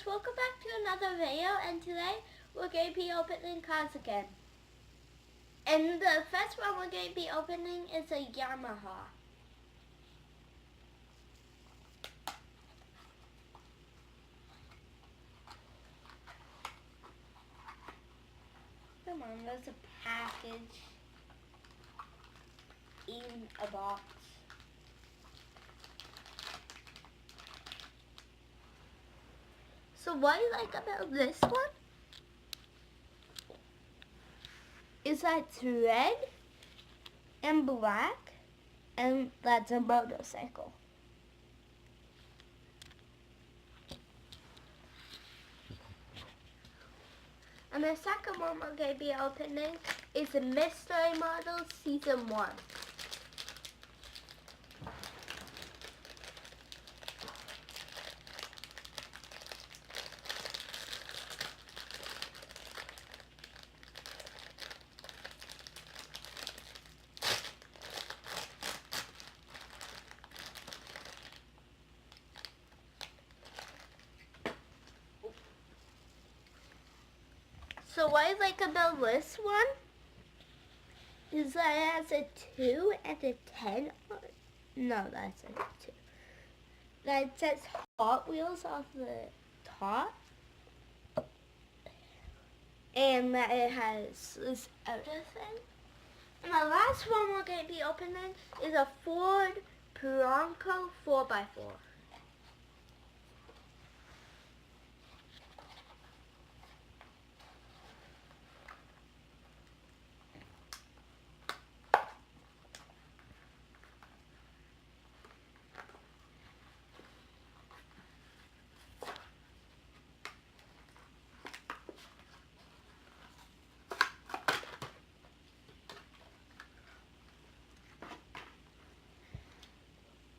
welcome back to another video, and today we're going to be opening cars again. And the first one we're going to be opening is a Yamaha. Come on, there's a package in a box. So what I like about this one is that it's red and black, and that's a motorcycle. And the second one we're going to be opening is the Mystery Model Season 1. So what I like about this one is that it has a 2 and a 10. No, that's a 2. That it says Hot Wheels off the top. And that it has this outer thing. And the last one we're going to be opening is a Ford Bronco 4x4.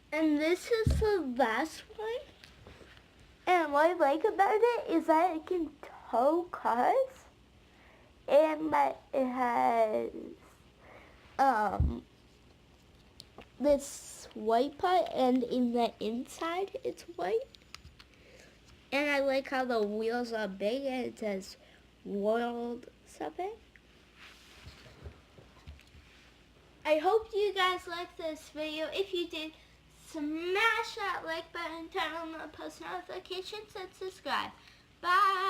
And this is the last one. And what I like about it is that it can tow cars. And that it has this white part, and in the inside it's white. And I like how the wheels are big and it says world something. I hope you guys liked this video. If you did, smash that like button, turn on the post notifications, and subscribe. Bye!